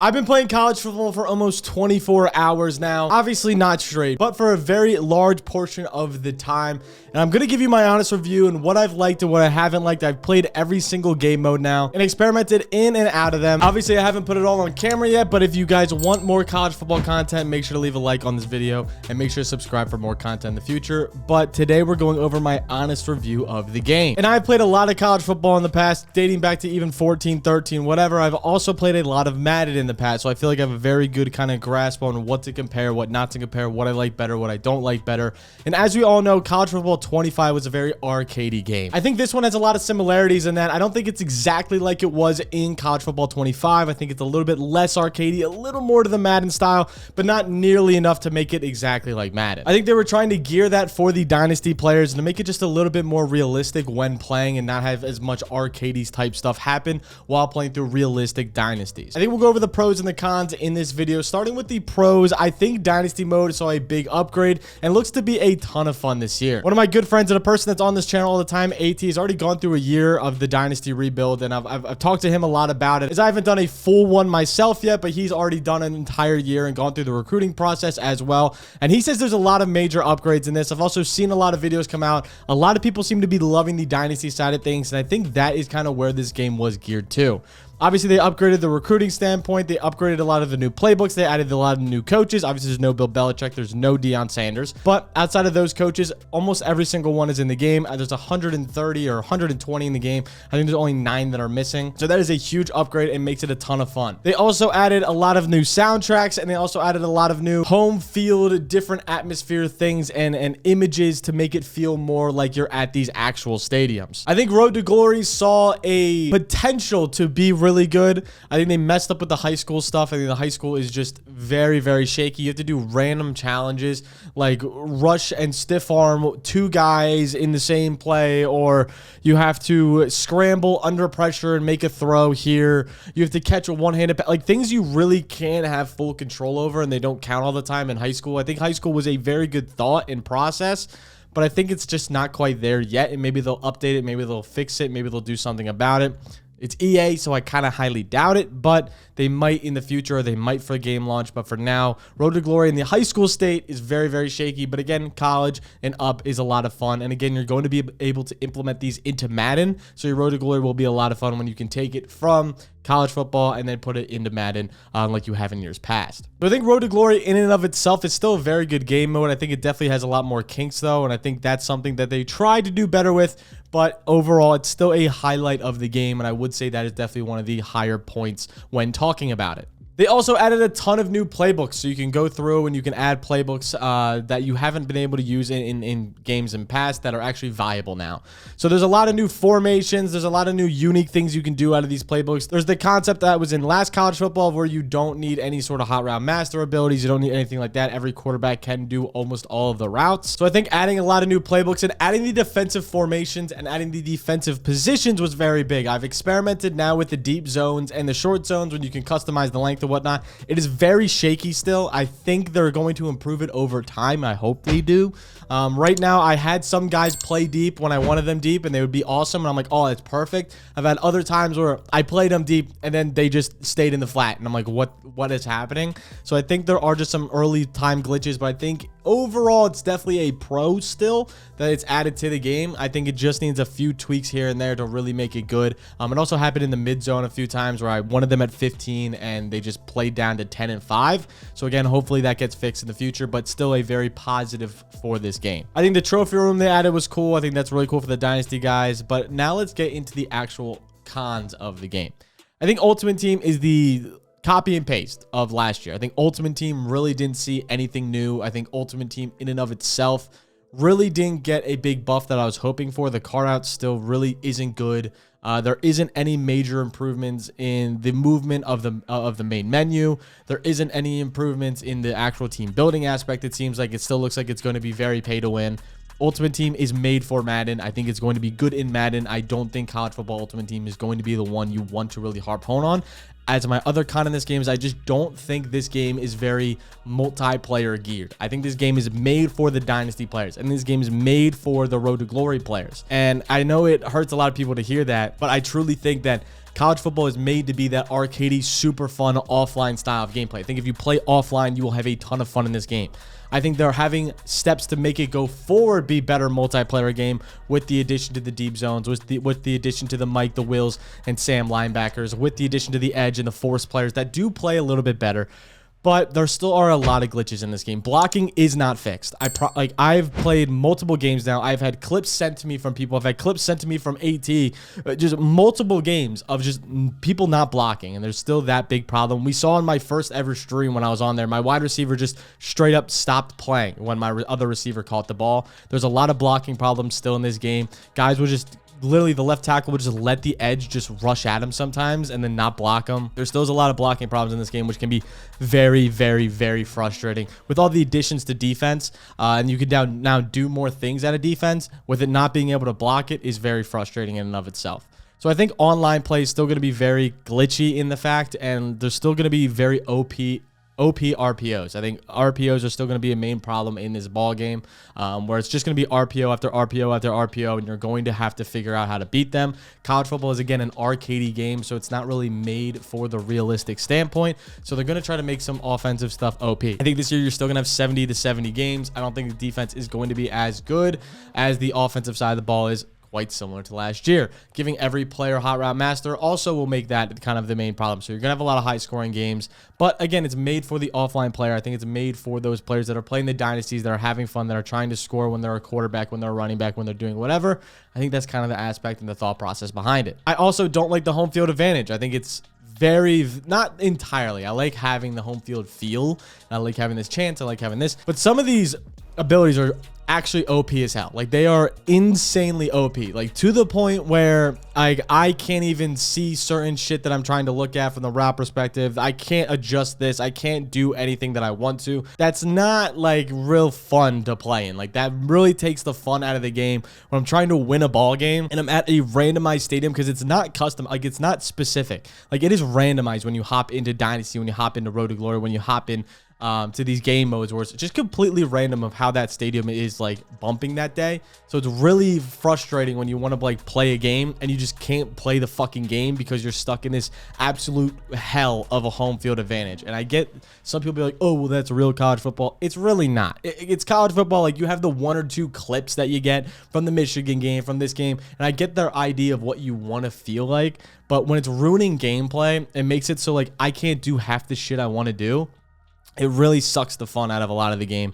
I've been playing college football for almost 24 hours now. Obviously not straight, but for a very large portion of the time. And I'm going to give you my honest review and what I've liked and what I haven't liked. I've played every single game mode now and experimented in and out of them. Obviously, I haven't put it all on camera yet, but if you guys want more college football content, make sure to leave a like on this video and make sure to subscribe for more content in the future. But today we're going over my honest review of the game. And I've played a lot of college football in the past, dating back to even 14, 13, whatever. I've also played a lot of Madden in the past, so I feel like I have a very good kind of grasp on what to compare, what not to compare, what I like better, what I don't like better. And as we all know, college football 25 was a very arcadey game. I think this one has a lot of similarities in that I don't think it's exactly like it was in college football 25. I think it's a little bit less arcadey, a little more to the Madden style, but not nearly enough to make it exactly like Madden. I think they were trying to gear that for the dynasty players and to make it just a little bit more realistic when playing and not have as much arcadey type stuff happen while playing through realistic dynasties. I think we'll go over the pros and the cons in this video. Starting with the pros, I think dynasty mode saw a big upgrade and looks to be a ton of fun this year. One of my good friends and a person that's on this channel all the time, AT, has already gone through a year of the dynasty rebuild, and I've talked to him a lot about it, as I haven't done a full one myself yet, but he's already done an entire year and gone through the recruiting process as well, and he says there's a lot of major upgrades in this. I've also seen a lot of videos come out. A lot of people seem to be loving the dynasty side of things, and I think that is kind of where this game was geared to. Obviously, they upgraded the recruiting standpoint. They upgraded a lot of the new playbooks. They added a lot of new coaches. Obviously, there's no Bill Belichick. There's no Deion Sanders. But outside of those coaches, almost every single one is in the game. There's 130 or 120 in the game. I think there's only 9 that are missing. So that is a huge upgrade and makes it a ton of fun. They also added a lot of new soundtracks, and they also added a lot of new home field, different atmosphere things and images to make it feel more like you're at these actual stadiums. I think Road to Glory saw a potential to be really good. I think they messed up with the high school stuff. I think the high school is just very, very shaky. You have to do random challenges like rush and stiff arm 2 guys in the same play, or you have to scramble under pressure and make a throw here. You have to catch a one-handed, like things you really can't have full control over, and they don't count all the time in high school. I think high school was a very good thought and process, but I think it's just not quite there yet, and maybe they'll update it, maybe they'll fix it, maybe they'll do something about it. It's EA, so I kind of highly doubt it, but they might in the future, or they might for a game launch. But for now, Road to Glory in the high school state is very, very shaky. But again, college and up is a lot of fun. And again, you're going to be able to implement these into Madden. So your Road to Glory will be a lot of fun when you can take it from college football and then put it into Madden like you have in years past. But I think Road to Glory in and of itself is still a very good game mode. I think it definitely has a lot more kinks though, and I think that's something that they tried to do better with, but overall it's still a highlight of the game, and I would say that is definitely one of the higher points when talking about it. They also added a ton of new playbooks, so you can go through and you can add playbooks that you haven't been able to use in games in past that are actually viable now. So there's a lot of new formations. There's a lot of new unique things you can do out of these playbooks. There's the concept that was in last college football where you don't need any sort of hot route master abilities. You don't need anything like that. Every quarterback can do almost all of the routes. So I think adding a lot of new playbooks and adding the defensive formations and adding the defensive positions was very big. I've experimented now with the deep zones and the short zones when you can customize the length of whatnot. It is very shaky still. I think they're going to improve it over time. I hope they do. Right now, I had some guys play deep when I wanted them deep, and they would be awesome, and I'm like, oh, it's perfect. I've had other times where I played them deep, and then they just stayed in the flat, and I'm like, what is happening? So I think there are just some early time glitches, but I think overall, it's definitely a pro still that it's added to the game. I think it just needs a few tweaks here and there to really make it good. It also happened in the mid zone a few times where I wanted them at 15 and they just played down to 10 and 5. So again, hopefully that gets fixed in the future, but still a very positive for this game. I think the trophy room they added was cool. I think that's really cool for the dynasty guys. But now let's get into the actual cons of the game. I think Ultimate Team is the copy and paste of last year. I think Ultimate Team really didn't see anything new. I think Ultimate Team in and of itself really didn't get a big buff that I was hoping for. The card out still really isn't good. There isn't any major improvements in the movement of the main menu. There isn't any improvements in the actual team building aspect. It seems like it still looks like it's going to be very pay to win. Ultimate Team is made for Madden. I think it's going to be good in Madden. I don't think College Football Ultimate Team is going to be the one you want to really harp home on. as my other con in this game is I just don't think this game is very multiplayer geared. I think this game is made for the Dynasty players, and this game is made for the Road to Glory players. And I know it hurts a lot of people to hear that, but I truly think that college football is made to be that arcadey, super fun offline style of gameplay. I think if you play offline, you will have a ton of fun in this game. I think they're having steps to make it go forward, be better multiplayer game with the addition to the deep zones, with the addition to the Mike, the Wills, and Sam linebackers, with the addition to the edge and the force players that do play a little bit better. But there still are a lot of glitches in this game. Blocking is not fixed. I've played multiple games now. I've had clips sent to me from people. I've had clips sent to me from AT. Just multiple games of just people not blocking, and there's still that big problem. We saw in my first ever stream when I was on there, my wide receiver just straight up stopped playing when my other receiver caught the ball. There's a lot of blocking problems still in this game. Guys will just literally, the left tackle would just let the edge just rush at him sometimes and then not block him. There's still a lot of blocking problems in this game, which can be very, very, very frustrating. With all the additions to defense, and you can now do more things at a defense, with it not being able to block it is very frustrating in and of itself. So I think online play is still going to be very glitchy in the fact, and there's still going to be very OP RPOs. I think RPOs are still going to be a main problem in this ball game, where it's just going to be RPO after RPO after RPO, and you're going to have to figure out how to beat them. College football is, again, an arcadey game, so it's not really made for the realistic standpoint. So they're going to try to make some offensive stuff OP. I think this year you're still going to have 70 to 70 games. I don't think the defense is going to be as good as the offensive side of the ball is. Quite similar to last year. Giving every player hot route master also will make that kind of the main problem. So you're going to have a lot of high scoring games. But again, it's made for the offline player. I think it's made for those players that are playing the dynasties, that are having fun, that are trying to score when they're a quarterback, when they're a running back, when they're doing whatever. I think that's kind of the aspect and the thought process behind it. I also don't like the home field advantage. I think it's not entirely. I like having the home field feel. I like having this chance. I like having this. But some of these abilities are actually OP as hell. Like, they are insanely OP, like to the point where I can't even see certain shit that I'm trying to look at from the route perspective. I can't adjust this. I can't do anything that I want to. That's not like real fun to play in. Like, that really takes the fun out of the game when I'm trying to win a ball game and I'm at a randomized stadium, because it's not custom, like it's not specific. Like, it is randomized when you hop into Dynasty, when you hop into Road to Glory, when you hop in to these game modes, where it's just completely random of how that stadium is like bumping that day. So it's really frustrating when you want to like play a game and you just can't play the fucking game because you're stuck in this absolute hell of a home field advantage. And I get some people be like, oh, well, that's real college football. It's really not. It's college football. Like, you have the 1 or 2 clips that you get from the Michigan game, from this game, and I get their idea of what you want to feel like. But when it's ruining gameplay, it makes it so like I can't do half the shit I want to do. It really sucks the fun out of a lot of the game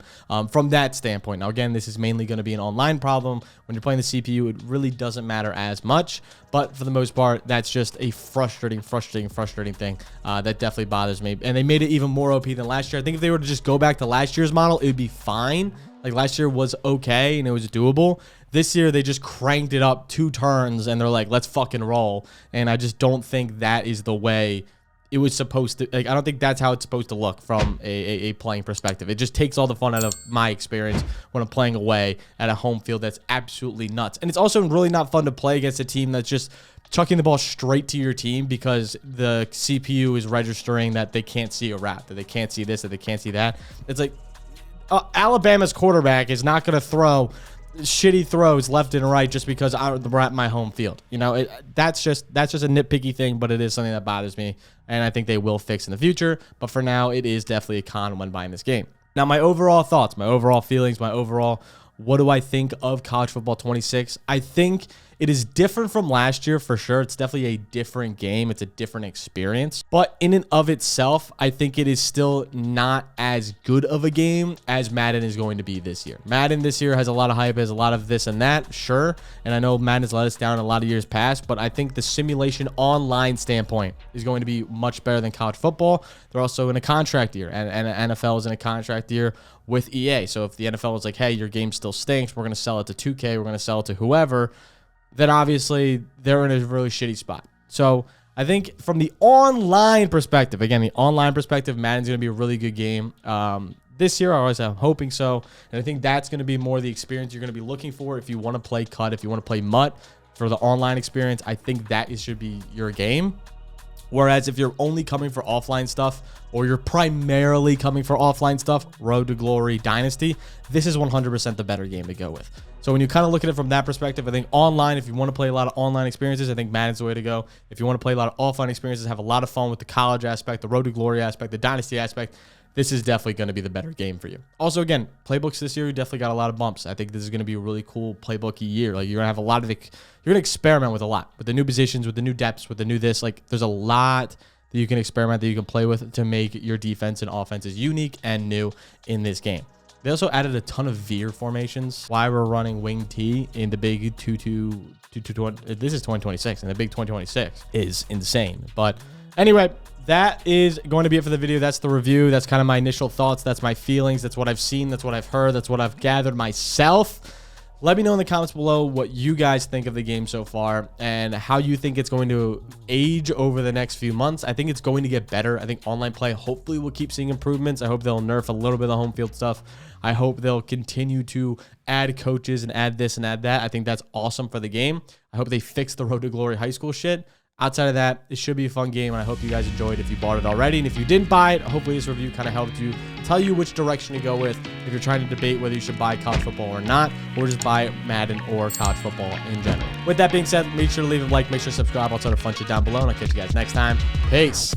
from that standpoint. Now, again, this is mainly going to be an online problem. When you're playing the CPU, it really doesn't matter as much. But for the most part, that's just a frustrating thing that definitely bothers me. And they made it even more OP than last year. I think if they were to just go back to last year's model, it would be fine. Like, last year was okay and it was doable. This year, they just cranked it up 2 turns and they're like, let's fucking roll. And I just don't think that is the way it was supposed to. Like, I don't think that's how it's supposed to look from a playing perspective. It just takes all the fun out of my experience when I'm playing away at a home field that's absolutely nuts. And it's also really not fun to play against a team that's just chucking the ball straight to your team because the CPU is registering that they can't see a route, that they can't see this, that they can't see that. It's like Alabama's quarterback is not going to throw shitty throws left and right just because we're at my home field. You know, that's just a nitpicky thing, but it is something that bothers me, and I think they will fix in the future. But for now, it is definitely a con when buying this game. Now, my overall thoughts, my overall feelings, what do I think of College Football 26? I think it is different from last year for sure. It's definitely a different game. It's a different experience. But in and of itself, I think it is still not as good of a game as Madden is going to be this year. Madden this year has a lot of hype, has a lot of this and that, sure. And I know Madden has let us down a lot of years past, but I think the simulation online standpoint is going to be much better than college football. They're also in a contract year, and NFL is in a contract year with EA. So if the NFL was like, hey, your game still stinks, we're going to sell it to 2K, we're going to sell it to whoever, then obviously they're in a really shitty spot. So I think from the online perspective, again, Madden's going to be a really good game this year. I'm hoping so. And I think that's going to be more the experience you're going to be looking for if you want to play cut, if you want to play MUT for the online experience. I think that should be your game. Whereas if you're only coming for offline stuff, or you're primarily coming for offline stuff, Road to Glory, Dynasty, this is 100% the better game to go with. So when you kind of look at it from that perspective, I think online, if you want to play a lot of online experiences, I think Madden's the way to go. If you want to play a lot of offline experiences, have a lot of fun with the college aspect, the Road to Glory aspect, the Dynasty aspect, this is definitely going to be the better game for you. Also, again, playbooks this year, you definitely got a lot of bumps. I think this is going to be a really cool playbooky year. Like, you're going to have a lot of, you're going to experiment with a lot, with the new positions, with the new depths, with the new this. Like, there's a lot that you can experiment, that you can play with to make your defense and offenses unique and new in this game. They also added a ton of veer formations. Why we're running wing T in the big 2-2-2-2-20. This is 2026, and the big 2026 is insane. But anyway, that is going to be it for the video. That's the review. That's kind of my initial thoughts. That's my feelings. That's what I've seen. That's what I've heard. That's what I've gathered myself. Let me know in the comments below what you guys think of the game so far and how you think it's going to age over the next few months. I think it's going to get better. I think online play hopefully will keep seeing improvements. I hope they'll nerf a little bit of the home field stuff. I hope they'll continue to add coaches and add this and add that. I think that's awesome for the game. I hope they fix the Road to Glory high school shit. Outside of that, it should be a fun game, and I hope you guys enjoyed if you bought it already. And if you didn't buy it, hopefully this review kind of helped you tell you which direction to go with if you're trying to debate whether you should buy college football or not, or just buy Madden or college football in general. With that being said, make sure to leave a like, make sure to subscribe, all sort of fun shit down below, and I'll catch you guys next time. Peace.